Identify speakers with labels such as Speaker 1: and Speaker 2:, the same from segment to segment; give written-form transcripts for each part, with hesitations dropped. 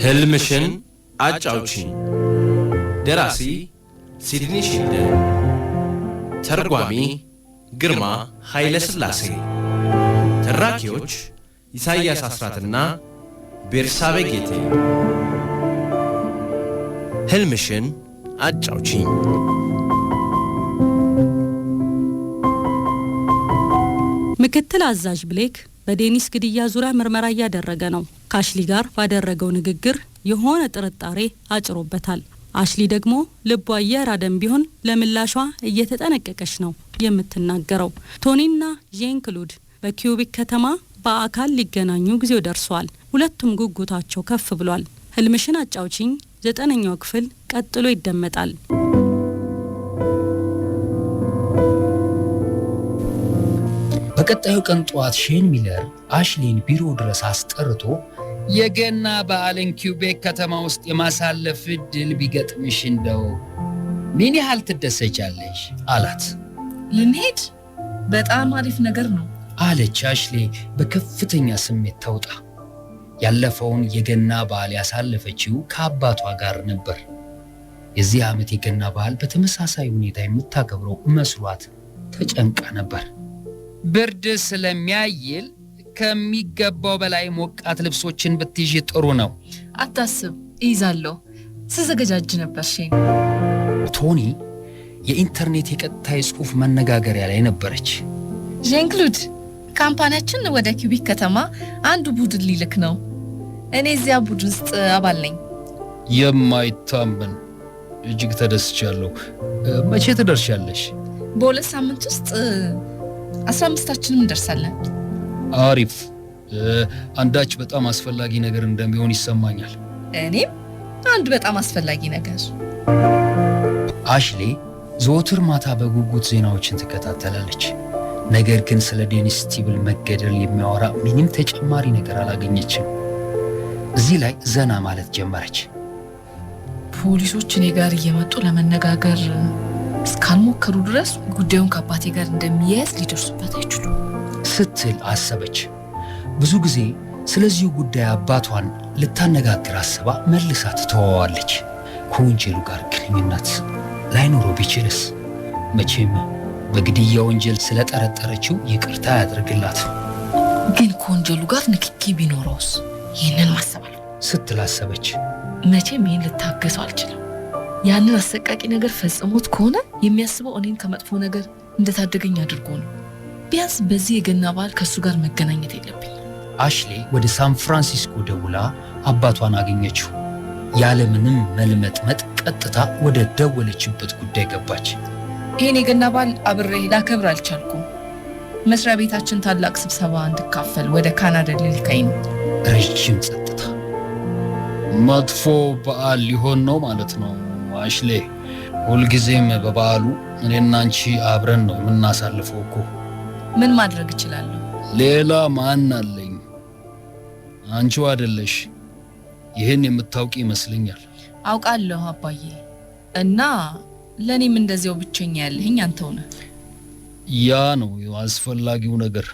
Speaker 1: ህልምሽን አጫውቺኝ። ደራሲ ሲድኒ ሺልደን፣ ተርጓሚ ግርማ ኃይለ ሥላሴ፣ ተራኪዎች ኢሳይያስ አስራትና ቤርሳቤ ጌቴ። ህልምሽን አጫውቺኝ።
Speaker 2: ምክትል አዛዥ ብሌክ በዴኒስ ግድያ ዙሪያ ምርመራ እያደረገ ነው። ከአሽሊ ጋር ባደረገው ንግግር የሆነ ጥርጣሬ አጭሮበታል። አሽሊ ደግሞ ልቧ እየራደም ቢሆን ለምላሿ እየተጠነቀቀች ነው የምትናገረው። ቶኒና ጄን ክሉድ በኪዩቢክ ከተማ በአካል ሊገናኙ ጊዜው ደርሷል። ሁለቱም ጉጉታቸው ከፍ ብሏል። ህልምሽን አጫውቺኝ 9ኛው ክፍል ቀጥሎ ይደመጣል።
Speaker 3: በቀጣዩ ቀን ጧት ሼን ሚለር አሽሊን ቢሮ ድረስ አስጠርቶ የገና በዓልን ኪዩቤክ ከተማ ውስጥ የማሳለፍ እድል ቢገጥምሽ እንደው ምን ያህል ትደሰቻለሽ አላት።
Speaker 4: ልንሄድ? በጣም አሪፍ ነገር ነው
Speaker 3: አለች አሽሊ በከፍተኛ ስሜት ተውጣ። ያለፈውን የገና በዓል ያሳለፈችው ከአባቷ ጋር ነበር። የዚህ ዓመት የገና በዓል በተመሳሳይ ሁኔታ የምታከብረው መስሏት ተጨንቃ ነበር። ብርድ ስለሚያይል ከሚገባው በላይ ሞቃት ልብሶችን ብትይዥ ጥሩ ነው።
Speaker 4: አታስብ፣ እይዛለሁ። ስዘገጃጅ ነበር። ሼን
Speaker 3: ቶኒ የኢንተርኔት የቀጥታ የጽሑፍ መነጋገሪያ ላይ ነበረች።
Speaker 4: ጄን ክሉድ ካምፓኒያችን ወደ ኪዩቢክ ከተማ አንዱ ቡድን ሊልክ ነው። እኔ እዚያ ቡድን ውስጥ አባል ነኝ።
Speaker 3: የማይታመን እጅግ ተደስቻለሁ። መቼ ትደርሻለሽ?
Speaker 4: በ2 ሳምንት ውስጥ 15ታችንም እንደርሳለን።
Speaker 3: አሪፍ። አንዳች በጣም አስፈላጊ ነገር እንደሚሆን ይሰማኛል።
Speaker 4: እኔም አንድ በጣም አስፈላጊ ነገር።
Speaker 3: አሽሊ ዘወትር ማታ በጉጉት ዜናዎችን ትከታተላለች። ነገር ግን ስለ ዴኒስ ስቲብል መገደል የሚያወራ ምንም ተጨማሪ ነገር አላገኘችም። እዚህ ላይ ዘና ማለት ጀመረች።
Speaker 4: ፖሊሶች እኔ ጋር እየመጡ ለመነጋገር እስካልሞከሩ ድረስ ጉዳዩን ከአባቴ ጋር እንደሚያያዝ ሊደርሱበት አይችሉም
Speaker 3: ስትል አሰበች። ብዙ ጊዜ ስለዚሁ ጉዳይ አባቷን ልታነጋግር አስባ መልሳ ትተዋዋለች። ከወንጀሉ ጋር ግንኙነት ላይኖረው ቢችልስ? መቼም በግድያ ወንጀል ስለጠረጠረችው ይቅርታ ያደርግላት።
Speaker 4: ግን ከወንጀሉ ጋር ንክኪ ቢኖረውስ? ይህንን ማሰባል
Speaker 3: ስትል አሰበች።
Speaker 4: መቼም ይህን ልታገሰው አልችልም። ያንን አሰቃቂ ነገር ፈጽሞት ከሆነ የሚያስበው እኔን ከመጥፎ ነገር እንደታደገኝ አድርጎ ነው። ቢያንስ በዚህ የገና በዓል ከእሱ ጋር መገናኘት የለብኝ።
Speaker 3: አሽሊ ወደ ሳን ፍራንሲስኮ ደውላ አባቷን አገኘችው። ያለምንም መልመጥመጥ ቀጥታ ወደ ደወለችበት ጉዳይ ገባች።
Speaker 4: ይህን የገና በዓል አብሬ ላከብር አልቻልኩም። መስሪያ ቤታችን ታላቅ ስብሰባ እንድካፈል ወደ ካናዳ ሊልከኝ ነው።
Speaker 3: ረጅም ጸጥታ። መጥፎ በዓል ሊሆን ነው ማለት ነው አሽሊ? ሁልጊዜም በበዓሉ እኔና አንቺ አብረን ነው የምናሳልፈው እኮ።
Speaker 4: ምን ማድረግ እችላለሁ?
Speaker 3: ሌላ ማን አለኝ? አንቺው አይደለሽ? ይህን የምታውቂ ይመስለኛል።
Speaker 4: አውቃለሁ አባዬ፣ እና ለእኔም እንደዚያው ብቸኛ ያለህኝ አንተው ነህ።
Speaker 3: ያ ነው አስፈላጊው ነገር።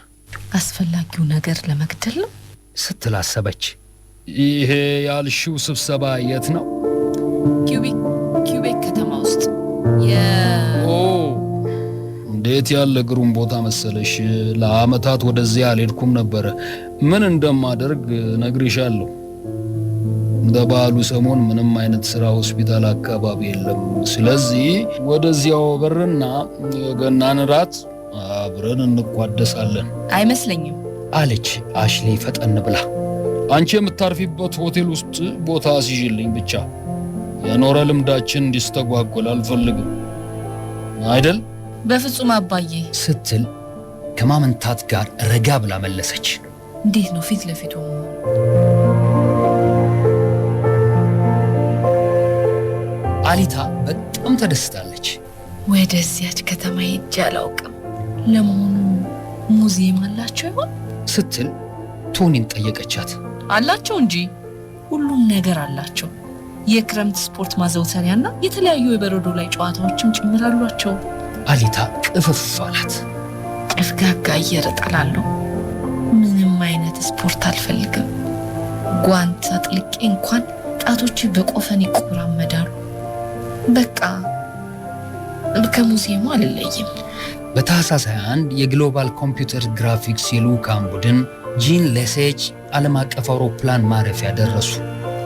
Speaker 4: አስፈላጊው ነገር ለመግደል ነው
Speaker 3: ስትል አሰበች። ይሄ ያልሽው ስብሰባ የት ነው?
Speaker 4: ኪዩቤክ ከተማ ውስጥ።
Speaker 3: እንዴት ያለ ግሩም ቦታ መሰለሽ! ለአመታት ወደዚያ አልሄድኩም ነበር። ምን እንደማደርግ ነግሬሻለሁ። እንደ በዓሉ ሰሞን ምንም አይነት ስራ ሆስፒታል አካባቢ የለም። ስለዚህ ወደዚያው በርና የገናን ራት አብረን እንቋደሳለን።
Speaker 4: አይመስለኝም
Speaker 3: አለች አሽሊ ፈጠን ብላ። አንቺ የምታርፊበት ሆቴል ውስጥ ቦታ አስይዥልኝ ብቻ። የኖረ ልምዳችን እንዲስተጓጎል አልፈልግም አይደል?
Speaker 4: በፍጹም አባዬ
Speaker 3: ስትል ከማመንታት ጋር ረጋ ብላ መለሰች።
Speaker 4: እንዴት ነው ፊት ለፊቱ?
Speaker 3: አሊታ በጣም ተደስታለች።
Speaker 4: ወደዚያች ከተማ ሄጄ አላውቅም። ለመሆኑ ሙዚየም አላቸው ይሆን
Speaker 3: ስትል ቶኒን ጠየቀቻት።
Speaker 4: አላቸው እንጂ ሁሉም ነገር አላቸው። የክረምት ስፖርት ማዘውተሪያና የተለያዩ የበረዶ ላይ ጨዋታዎችም ጭምር አሏቸው።
Speaker 3: አሊታ ቅፍፍ አላት።
Speaker 4: ጭፍጋጋ አየር እጠላለሁ። ምንም አይነት ስፖርት አልፈልግም። ጓንት አጥልቄ እንኳን ጣቶች በቆፈን ይቆራመዳሉ። በቃ ከሙዚየሙ አልለይም።
Speaker 3: በታህሳስ 21 የግሎባል ኮምፒውተር ግራፊክስ የልዑካን ቡድን ጂን ሌሴጅ ዓለም አቀፍ አውሮፕላን ማረፊያ ደረሱ።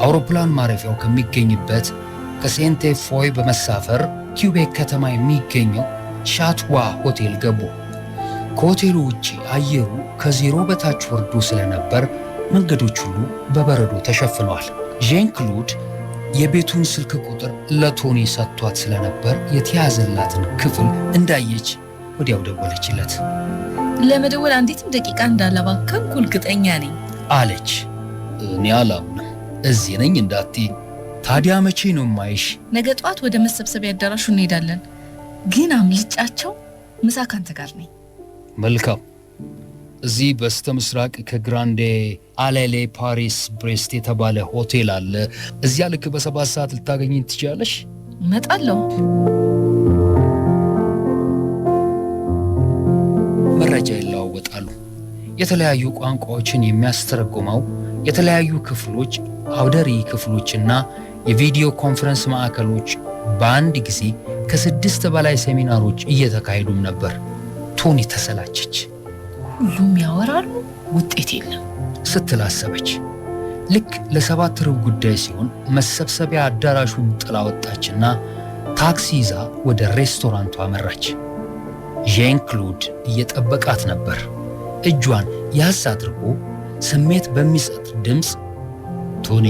Speaker 3: አውሮፕላን ማረፊያው ከሚገኝበት ከሴንቴ ፎይ በመሳፈር ኪውቤክ ከተማ የሚገኘው ሻትዋ ሆቴል ገቡ። ከሆቴሉ ውጪ አየሩ ከዜሮ በታች ወርዶ ስለነበር መንገዶች ሁሉ በበረዶ ተሸፍነዋል። ዣን ክሉድ የቤቱን ስልክ ቁጥር ለቶኒ ሰጥቷት ስለነበር የተያዘላትን ክፍል እንዳየች ወዲያው ደወለችለት።
Speaker 4: ለመደወል አንዲትም ደቂቃ እንዳላባከንኩ እርግጠኛ ነኝ
Speaker 3: አለች። እኔ አላምንም፣ እዚህ ነኝ እንዳትዪ። ታዲያ መቼ ነው ማይሽ?
Speaker 4: ነገ ጠዋት ወደ መሰብሰቢያ አዳራሹ እንሄዳለን፣ ግን አምልጫቸው ምሳ ካንተ ጋር ነኝ።
Speaker 3: መልካም። እዚህ በስተ ምስራቅ ከግራንዴ አሌሌ ፓሪስ ብሬስት የተባለ ሆቴል አለ። እዚያ ልክ በ7 ሰዓት ልታገኝ ትችላለሽ?
Speaker 4: እመጣለሁ።
Speaker 3: መረጃ ይለዋወጣሉ። የተለያዩ ቋንቋዎችን የሚያስተረጉመው የተለያዩ ክፍሎች፣ አውደ ርዕይ ክፍሎችና የቪዲዮ ኮንፈረንስ ማዕከሎች በአንድ ጊዜ ከ6 በላይ ሴሚናሮች እየተካሄዱም ነበር። ቶኒ ተሰላቸች።
Speaker 4: ሁሉም ያወራሉ፣ ውጤት የለም
Speaker 3: ስትል አሰበች። ልክ ለ7 ሩብ ጉዳይ ሲሆን መሰብሰቢያ አዳራሹን ጥላ ወጣችና ታክሲ ይዛ ወደ ሬስቶራንቱ አመራች። ዣን ክሉድ እየጠበቃት ነበር። እጇን ያዝ አድርጎ ስሜት በሚሰጥ ድምፅ ቶኒ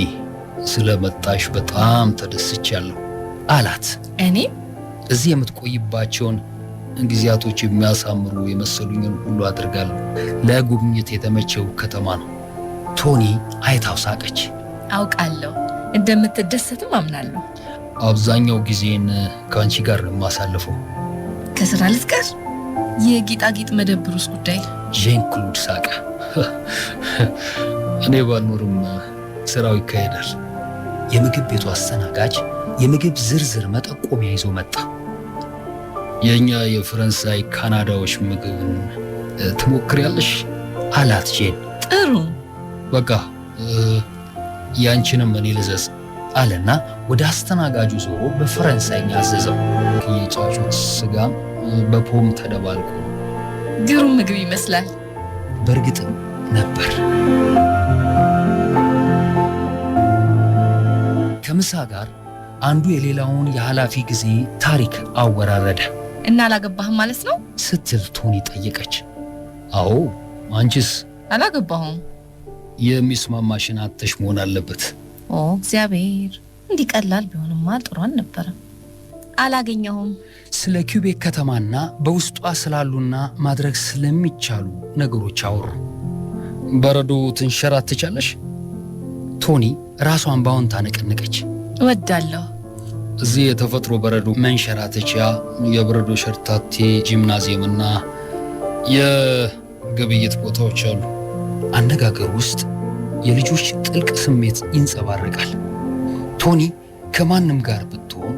Speaker 3: ስለመጣሽ በጣም ተደስቻለሁ አላት።
Speaker 4: እኔም
Speaker 3: እዚህ የምትቆይባቸውን ጊዜያቶች የሚያሳምሩ የመሰሉኝን ሁሉ አድርጋለሁ። ለጉብኝት የተመቸው ከተማ ነው። ቶኒ አይታው ሳቀች።
Speaker 4: አውቃለሁ፣ እንደምትደሰትም አምናለሁ።
Speaker 3: አብዛኛው ጊዜን ከአንቺ ጋር የማሳልፈው።
Speaker 4: ከስራ ልትቀር? የጌጣጌጥ መደብሩስ ጉዳይ?
Speaker 3: ዣን ክሉድ ሳቀ። እኔ ባልኖርም ስራው ይካሄዳል። የምግብ ቤቱ አስተናጋጅ የምግብ ዝርዝር መጠቆሚያ ይዞ መጣ። የኛ የፈረንሳይ ካናዳዎች ምግብን ትሞክሪያለሽ? አላት ጄን።
Speaker 4: ጥሩ፣
Speaker 3: በቃ ያንቺንም እኔ ልዘዝ አለና ወደ አስተናጋጁ ዞሮ በፈረንሳይኛ አዘዘው። የጫጩት ስጋ በፖም ተደባልቆ
Speaker 4: ግሩም ምግብ ይመስላል።
Speaker 3: በእርግጥም ነበር። ከምሳ ጋር አንዱ የሌላውን የኃላፊ ጊዜ ታሪክ አወራረደ።
Speaker 4: እና አላገባህም ማለት ነው
Speaker 3: ስትል ቶኒ ጠየቀች። አዎ፣ አንቺስ?
Speaker 4: አላገባሁም።
Speaker 3: የሚስማማሽን አጥተሽ መሆን አለበት።
Speaker 4: ኦ እግዚአብሔር፣ እንዲህ ቀላል ቢሆንማ ጥሩ አልነበረም። አላገኘሁም።
Speaker 3: ስለ ኪውቤክ ከተማና በውስጧ ስላሉና ማድረግ ስለሚቻሉ ነገሮች አወሩ። በረዶ ትንሸራተቻለሽ? ቶኒ ራሷን በአዎንታ ነቀነቀች።
Speaker 4: እወዳለሁ።
Speaker 3: እዚህ የተፈጥሮ በረዶ መንሸራተቻ፣ የበረዶ ሸርታቴ ጂምናዚየምና የግብይት ቦታዎች አሉ። አነጋገር ውስጥ የልጆች ጥልቅ ስሜት ይንጸባረቃል። ቶኒ ከማንም ጋር ብትሆን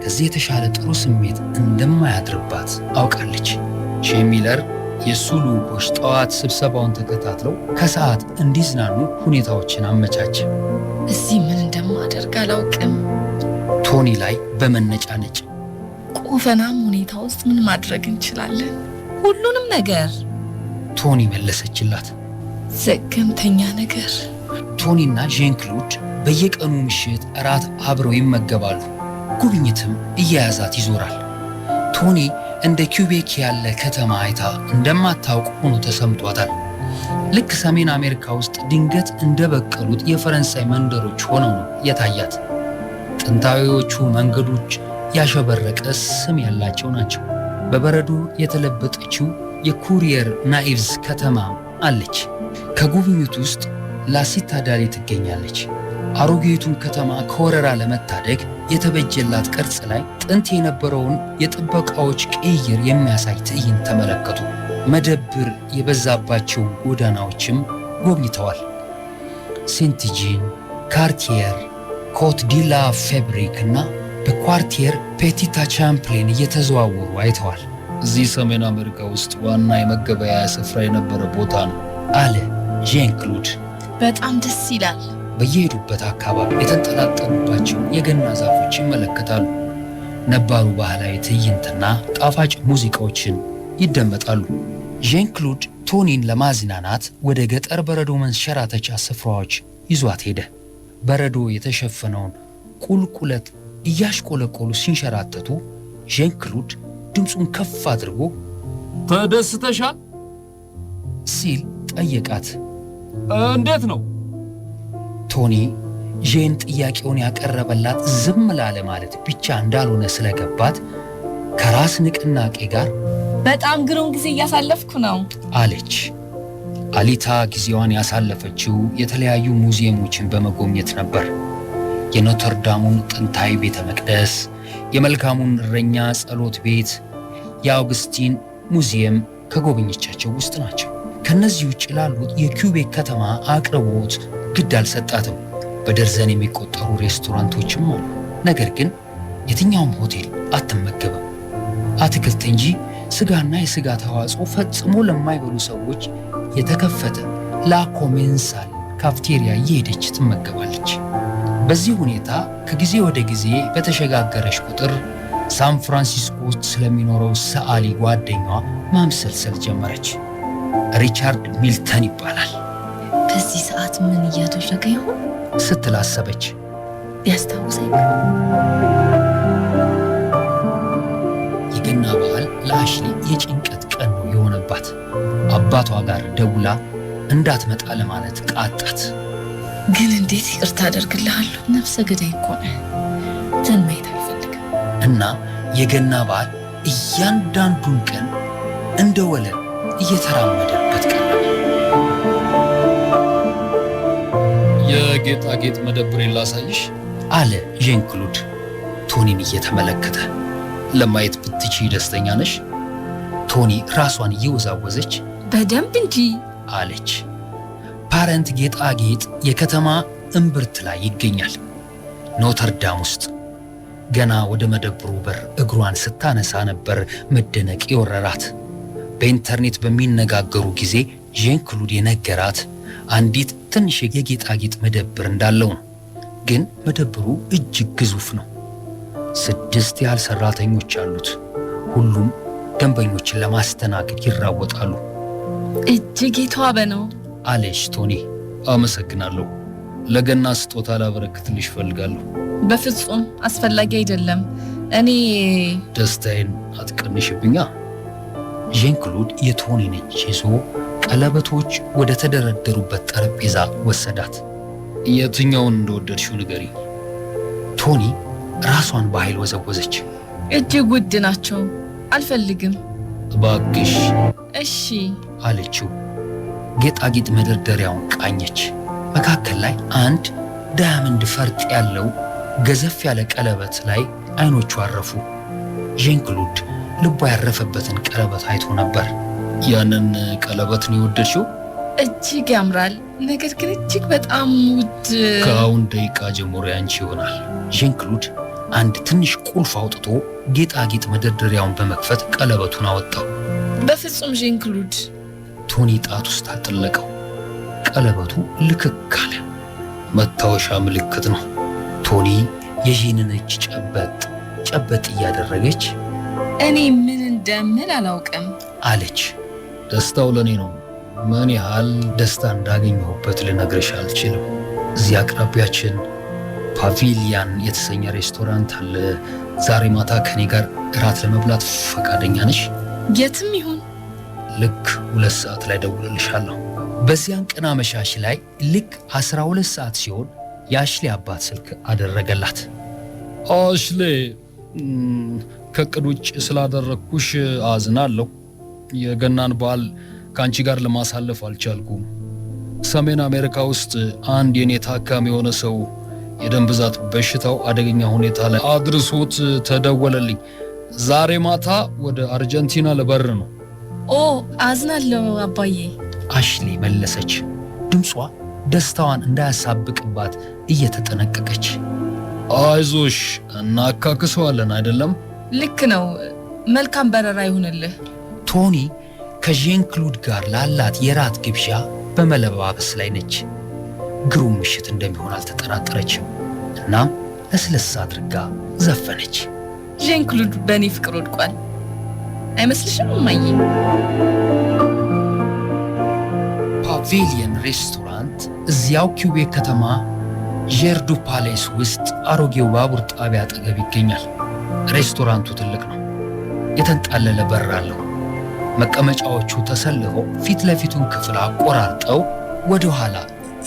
Speaker 3: ከዚህ የተሻለ ጥሩ ስሜት እንደማያድርባት አውቃለች። ሼን ሚለር የእሱ ልዑኮች ጠዋት ስብሰባውን ተከታትለው ከሰዓት እንዲዝናኑ ሁኔታዎችን አመቻች።
Speaker 4: እዚህ ምን እንደማደርግ አላውቅም።
Speaker 3: ቶኒ ላይ በመነጫነጭ
Speaker 4: ቆፈናም ሁኔታ ውስጥ ምን ማድረግ እንችላለን? ሁሉንም ነገር።
Speaker 3: ቶኒ መለሰችላት።
Speaker 4: ዘገምተኛ ነገር።
Speaker 3: ቶኒና ዣን ክሉድ በየቀኑ ምሽት እራት አብረው ይመገባሉ። ጉብኝትም እየያዛት ይዞራል። ቶኒ እንደ ኪውቤክ ያለ ከተማ አይታ እንደማታውቅ ሆኖ ተሰምቷታል። ልክ ሰሜን አሜሪካ ውስጥ ድንገት እንደበቀሉት የፈረንሳይ መንደሮች ሆነው ነው የታያት። ጥንታዊዎቹ መንገዶች ያሸበረቀ ስም ያላቸው ናቸው። በበረዶ የተለበጠችው የኩሪየር ናኢቭዝ ከተማ አለች። ከጉብኝቱ ውስጥ ላሲታዳሊ ትገኛለች። አሮጌቱን ከተማ ከወረራ ለመታደግ የተበጀላት ቅርጽ ላይ ጥንት የነበረውን የጥበቃዎች ቅይር የሚያሳይ ትዕይንት ተመለከቱ። መደብር የበዛባቸው ጎዳናዎችም ጎብኝተዋል። ሴንትጂን፣ ካርቲየር፣ ኮት ዲላ ፌብሪክ እና በኳርቲየር ፔቲታ ቻምፕሌን እየተዘዋወሩ አይተዋል። እዚህ ሰሜን አሜሪካ ውስጥ ዋና የመገበያያ ስፍራ የነበረ ቦታ ነው አለ ዣን ክሉድ።
Speaker 4: በጣም ደስ ይላል።
Speaker 3: በየሄዱበት አካባቢ የተንጠላጠሉባቸው የገና ዛፎች ይመለከታሉ። ነባሩ ባህላዊ ትዕይንትና ጣፋጭ ሙዚቃዎችን ይደመጣሉ። ዣን ክሎድ ቶኒን ለማዝናናት ወደ ገጠር በረዶ መንሸራተቻ ስፍራዎች ይዟት ሄደ። በረዶ የተሸፈነውን ቁልቁለት እያሽቆለቆሉ ሲንሸራተቱ ዣን ክሎድ ድምፁን ከፍ አድርጎ
Speaker 5: ተደስተሻል
Speaker 3: ሲል ጠየቃት።
Speaker 5: እንዴት ነው?
Speaker 3: ቶኒ ዣን ጥያቄውን ያቀረበላት ዝም ላለ ማለት ብቻ እንዳልሆነ ስለገባት ከራስ ንቅናቄ ጋር
Speaker 4: በጣም ግሩም ጊዜ እያሳለፍኩ ነው
Speaker 3: አለች። አሊታ ጊዜዋን ያሳለፈችው የተለያዩ ሙዚየሞችን በመጎብኘት ነበር። የኖተርዳሙን ጥንታዊ ቤተ መቅደስ፣ የመልካሙን እረኛ ጸሎት ቤት፣ የአውግስቲን ሙዚየም ከጎበኘቻቸው ውስጥ ናቸው። ከነዚህ ውጭ ላሉት የኪውቤክ ከተማ አቅርቦት ግድ አልሰጣትም። በደርዘን የሚቆጠሩ ሬስቶራንቶችም አሉ። ነገር ግን የትኛውም ሆቴል አትመገበም። አትክልት እንጂ ስጋና የስጋ ተዋጽኦ ፈጽሞ ለማይበሉ ሰዎች የተከፈተ ላኮሜንሳል ካፍቴሪያ እየሄደች ትመገባለች። በዚህ ሁኔታ ከጊዜ ወደ ጊዜ በተሸጋገረች ቁጥር ሳን ፍራንሲስኮ ውስጥ ስለሚኖረው ሰዓሊ ጓደኛዋ ማምሰልሰል ጀመረች። ሪቻርድ ሚልተን ይባላል።
Speaker 4: በዚህ ሰዓት ምን እያደረገ ይሆን
Speaker 3: ስትል አሰበች።
Speaker 4: ቢያስታውሰኝ።
Speaker 3: የገና በዓል ለአሽሊ የጭንቀት ቀን ነው የሆነባት። አባቷ ጋር ደውላ እንዳትመጣ ለማለት ቃጣት።
Speaker 4: ግን እንዴት ይቅርታ አደርግልሃለሁ? ነፍሰ ገዳይ እኮ ነህ። ዘን ማየት አልፈልግም።
Speaker 3: እና የገና በዓል እያንዳንዱን ቀን እንደ ወለል እየተራመደበት ቀን ነው።
Speaker 5: የጌጣጌጥ መደብሬን ላሳይሽ
Speaker 3: አለ ዣን ክሎድ ቶኒን እየተመለከተ። ለማየት ብትቺ ደስተኛ ነሽ? ቶኒ ራሷን እየወዛወዘች
Speaker 4: በደንብ እንጂ
Speaker 3: አለች። ፓረንት ጌጣጌጥ የከተማ እምብርት ላይ ይገኛል፣ ኖተርዳም ውስጥ። ገና ወደ መደብሩ በር እግሯን ስታነሳ ነበር መደነቅ የወረራት። በኢንተርኔት በሚነጋገሩ ጊዜ ዣን ክሎድ የነገራት አንዲት ትንሽ የጌጣጌጥ መደብር እንዳለው ነው። ግን መደብሩ እጅግ ግዙፍ ነው። 6 ያህል ሰራተኞች አሉት። ሁሉም ደንበኞችን ለማስተናገድ ይራወጣሉ።
Speaker 4: እጅግ የተዋበ ነው
Speaker 3: አለች ቶኒ።
Speaker 5: አመሰግናለሁ። ለገና ስጦታ ላበረክትልሽ ፈልጋለሁ።
Speaker 4: በፍጹም አስፈላጊ አይደለም። እኔ
Speaker 5: ደስታዬን አትቀንሽብኛ።
Speaker 3: ዣን ክሎድ የቶኒን እጅ ይዞ ቀለበቶች ወደ ተደረደሩበት ጠረጴዛ ወሰዳት።
Speaker 5: የትኛውን እንደወደድሽው ንገሪ።
Speaker 3: ቶኒ ራሷን በኃይል ወዘወዘች።
Speaker 4: እጅግ ውድ ናቸው፣ አልፈልግም።
Speaker 5: እባክሽ
Speaker 4: እሺ
Speaker 3: አለችው። ጌጣጌጥ መደርደሪያውን ቃኘች። መካከል ላይ አንድ ዳያመንድ ፈርጥ ያለው ገዘፍ ያለ ቀለበት ላይ አይኖቹ አረፉ። ዣን ክሎድ ልቧ ያረፈበትን ቀለበት አይቶ ነበር።
Speaker 5: ያንን ቀለበት ነው የወደድሽው?
Speaker 4: እጅግ ያምራል፣ ነገር ግን እጅግ በጣም ውድ።
Speaker 5: ከአሁን ደቂቃ ጀምሮ ያንቺ ይሆናል።
Speaker 3: ዣን ክሎድ አንድ ትንሽ ቁልፍ አውጥቶ ጌጣጌጥ መደርደሪያውን በመክፈት ቀለበቱን አወጣው።
Speaker 4: በፍጹም ዣን ክሎድ።
Speaker 3: ቶኒ ጣት ውስጥ አጠለቀው። ቀለበቱ ልክክ አለ።
Speaker 5: መታወሻ ምልክት ነው።
Speaker 3: ቶኒ የዣንን እጅ ጨበጥ እያደረገች
Speaker 4: እኔ ምን እንደምል አላውቅም
Speaker 3: አለች።
Speaker 5: ደስታው ለኔ ነው። ምን ያህል ደስታ እንዳገኘሁበት ልነግርሽ አልችልም።
Speaker 3: እዚህ አቅራቢያችን ፓቪሊያን የተሰኘ ሬስቶራንት አለ። ዛሬ ማታ ከኔ ጋር እራት ለመብላት ፈቃደኛ ነሽ?
Speaker 4: የትም ይሁን
Speaker 3: ልክ 2 ሰዓት ላይ ደውልልሻለሁ። በዚያን ቀን አመሻሽ ላይ ልክ 12 ሰዓት ሲሆን የአሽሊ አባት ስልክ አደረገላት።
Speaker 5: አሽሌ፣ ከዕቅድ ውጭ ስላደረግኩሽ አዝናለሁ። የገናን በዓል ከአንቺ ጋር ለማሳለፍ አልቻልኩም። ሰሜን አሜሪካ ውስጥ አንድ የኔ ታካሚ የሆነ ሰው የደም ብዛት በሽታው አደገኛ ሁኔታ ላይ አድርሶት ተደወለልኝ። ዛሬ ማታ ወደ አርጀንቲና ልበር ነው።
Speaker 4: ኦ አዝናለሁ አባዬ፣
Speaker 3: አሽሊ መለሰች፣ ድምጿ ደስታዋን እንዳያሳብቅባት እየተጠነቀቀች።
Speaker 5: አይዞሽ፣ እናካክሰዋለን አይደለም?
Speaker 4: ልክ ነው። መልካም በረራ ይሁንልህ።
Speaker 3: ቶኒ ከዣን ክሎድ ጋር ላላት የራት ግብዣ በመለባበስ ላይ ነች። ግሩም ምሽት እንደሚሆን አልተጠራጠረችም። እናም ለስለስ አድርጋ ዘፈነች።
Speaker 4: ዣን ክሉድ በእኔ ፍቅር ወድቋል አይመስልሽም እማዬ?
Speaker 3: ፓቪሊየን ሬስቶራንት እዚያው ኪውቤክ ከተማ ዠርዱ ፓሌስ ውስጥ አሮጌው ባቡር ጣቢያ አጠገብ ይገኛል። ሬስቶራንቱ ትልቅ ነው። የተንጣለለ በር አለው። መቀመጫዎቹ ተሰልፈው ፊት ለፊቱን ክፍል አቆራርጠው ወደ ኋላ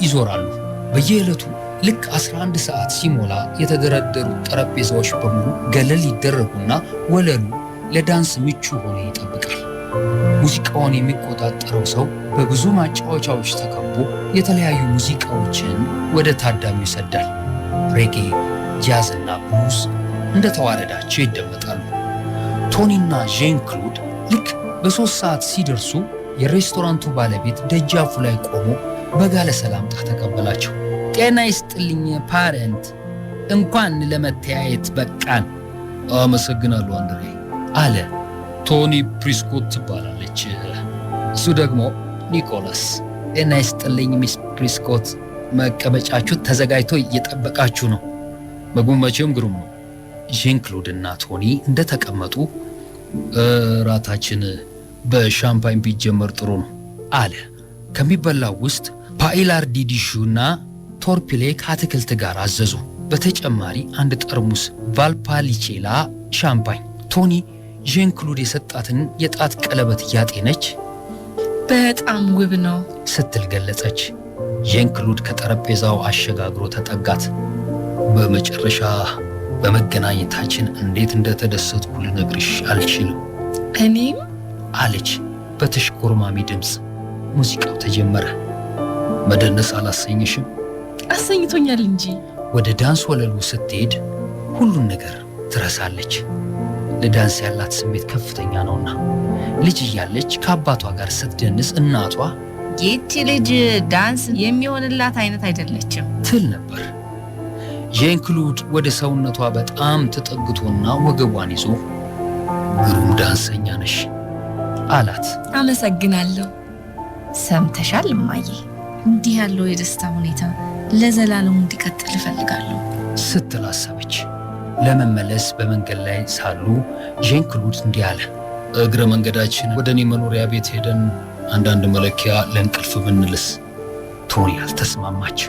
Speaker 3: ይዞራሉ። በየዕለቱ ልክ 11 ሰዓት ሲሞላ የተደረደሩት ጠረጴዛዎች በሙሉ ገለል ይደረጉና ወለሉ ለዳንስ ምቹ ሆኖ ይጠብቃል። ሙዚቃውን የሚቆጣጠረው ሰው በብዙ ማጫወቻዎች ተከቦ የተለያዩ ሙዚቃዎችን ወደ ታዳሚው ይሰዳል። ሬጌ፣ ጃዝ እና ብሉዝ እንደተዋረዳቸው ይደመጣሉ። ቶኒና ዣን ክሉድ ልክ በ3 ሰዓት ሲደርሱ የሬስቶራንቱ ባለቤት ደጃፉ ላይ ቆሞ በጋለ ሰላምታ ተቀበላቸው። ጤና ይስጥልኝ ፓረንት፣ እንኳን ለመተያየት በቃን።
Speaker 5: አመሰግናለሁ አንድሬ
Speaker 3: አለ።
Speaker 5: ቶኒ ፕሪስኮት ትባላለች።
Speaker 3: እሱ ደግሞ ኒኮላስ። ጤና ይስጥልኝ ሚስ ፕሪስኮት፣ መቀመጫችሁ ተዘጋጅቶ እየጠበቃችሁ ነው።
Speaker 5: ምግቡ መቼም ግሩም ነው።
Speaker 3: ዣን ክሉድ እና ቶኒ እንደተቀመጡ
Speaker 5: ራታችን በሻምፓኝ ቢጀመር ጥሩ ነው
Speaker 3: አለ። ከሚበላው ውስጥ ፓኢላርዲዲሹና ቶርፒሌ ከአትክልት ጋር አዘዙ። በተጨማሪ አንድ ጠርሙስ ቫልፓሊቼላ ሻምፓኝ። ቶኒ ዣን ክሉድ የሰጣትን የጣት ቀለበት እያጤነች
Speaker 4: በጣም ውብ ነው
Speaker 3: ስትል ገለጸች። ዣን ክሉድ ከጠረጴዛው አሸጋግሮ ተጠጋት።
Speaker 5: በመጨረሻ በመገናኘታችን እንዴት እንደተደሰትኩ ልነግርሽ አልችልም።
Speaker 4: እኔም
Speaker 3: አለች በተሽኮርማሚ ድምፅ። ሙዚቃው ተጀመረ።
Speaker 5: መደነስ አላሰኘሽም?
Speaker 4: አሰኝቶኛል እንጂ።
Speaker 3: ወደ ዳንስ ወለሉ ስትሄድ ሁሉን ነገር ትረሳለች። ለዳንስ ያላት ስሜት ከፍተኛ ነውና። ልጅ እያለች ከአባቷ ጋር ስትደንስ እናቷ
Speaker 6: ይህች ልጅ ዳንስ የሚሆንላት አይነት አይደለችም
Speaker 3: ትል ነበር። ዣን ክሉድ ወደ ሰውነቷ በጣም ተጠግቶና ወገቧን ይዞ ግሩም ዳንሰኛ ነሽ አላት።
Speaker 4: አመሰግናለሁ።
Speaker 6: ሰምተሻል እማዬ? እንዲህ ያለው የደስታ ሁኔታ ለዘላለም እንዲቀጥል እፈልጋለሁ
Speaker 3: ስትል አሰበች። ለመመለስ በመንገድ ላይ ሳሉ ዣን ክሉድ እንዲህ አለ።
Speaker 5: እግረ መንገዳችን ወደ እኔ መኖሪያ ቤት ሄደን አንዳንድ መለኪያ ለእንቅልፍ ብንልስ?
Speaker 3: ቶኒ አልተስማማች።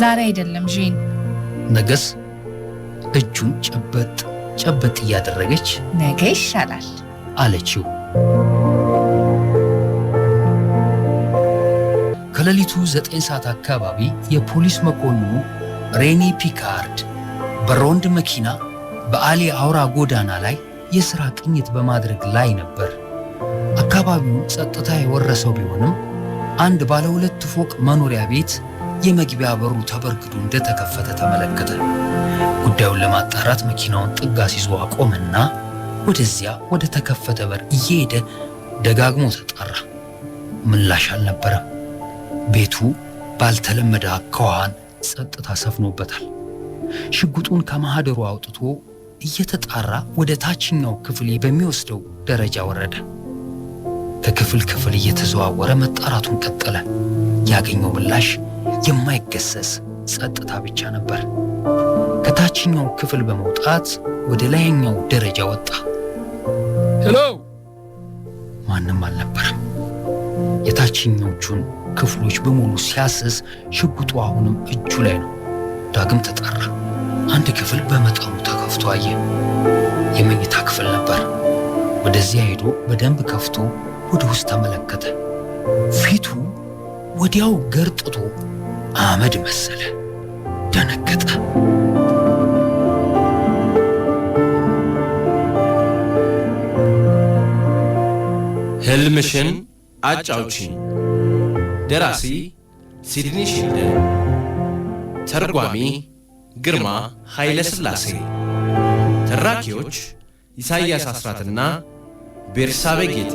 Speaker 6: ዛሬ አይደለም ዣን።
Speaker 3: ነገስ? እጁን ጨበጥ እያደረገች
Speaker 6: ነገ ይሻላል
Speaker 3: አለችው። ከሌሊቱ 9 ሰዓት አካባቢ የፖሊስ መኮንኑ ሬኒ ፒካርድ በሮንድ መኪና በአሊ አውራ ጎዳና ላይ የሥራ ቅኝት በማድረግ ላይ ነበር። አካባቢውን ጸጥታ የወረሰው ቢሆንም አንድ ባለ 2 ፎቅ መኖሪያ ቤት የመግቢያ በሩ ተበርግዶ እንደተከፈተ ተመለከተ። ጉዳዩን ለማጣራት መኪናውን ጥግ አስይዞ አቆመና ወደዚያ ወደ ተከፈተ በር እየሄደ ደጋግሞ ተጣራ። ምላሽ አልነበረም። ቤቱ ባልተለመደ አኳኋን ጸጥታ ሰፍኖበታል። ሽጉጡን ከማህደሩ አውጥቶ እየተጣራ ወደ ታችኛው ክፍል በሚወስደው ደረጃ ወረደ። ከክፍል ክፍል እየተዘዋወረ መጣራቱን ቀጠለ። ያገኘው ምላሽ የማይገሰስ ጸጥታ ብቻ ነበር። ከታችኛው ክፍል በመውጣት ወደ ላይኛው ደረጃ ወጣ።
Speaker 5: ሄሎ!
Speaker 3: ማንም አልነበረም። የታችኞቹን ክፍሎች በሙሉ ሲያስስ ሽጉጡ አሁንም እጁ ላይ ነው። ዳግም ተጣራ። አንድ ክፍል በመጠኑ ተከፍቶ አየ። የመኝታ ክፍል ነበር። ወደዚያ ሄዶ በደንብ ከፍቶ ወደ ውስጥ ተመለከተ። ፊቱ ወዲያው ገርጥቶ አመድ መሰለ። ደነገጠ።
Speaker 1: ህልምሽን አጫውቺኝ። ደራሲ ሲድኒ ሺልደን፣ ተርጓሚ ግርማ ኃይለ ሥላሴ፣ ተራኪዎች ኢሳይያስ አስራትና ቤርሳቤ ጌቴ።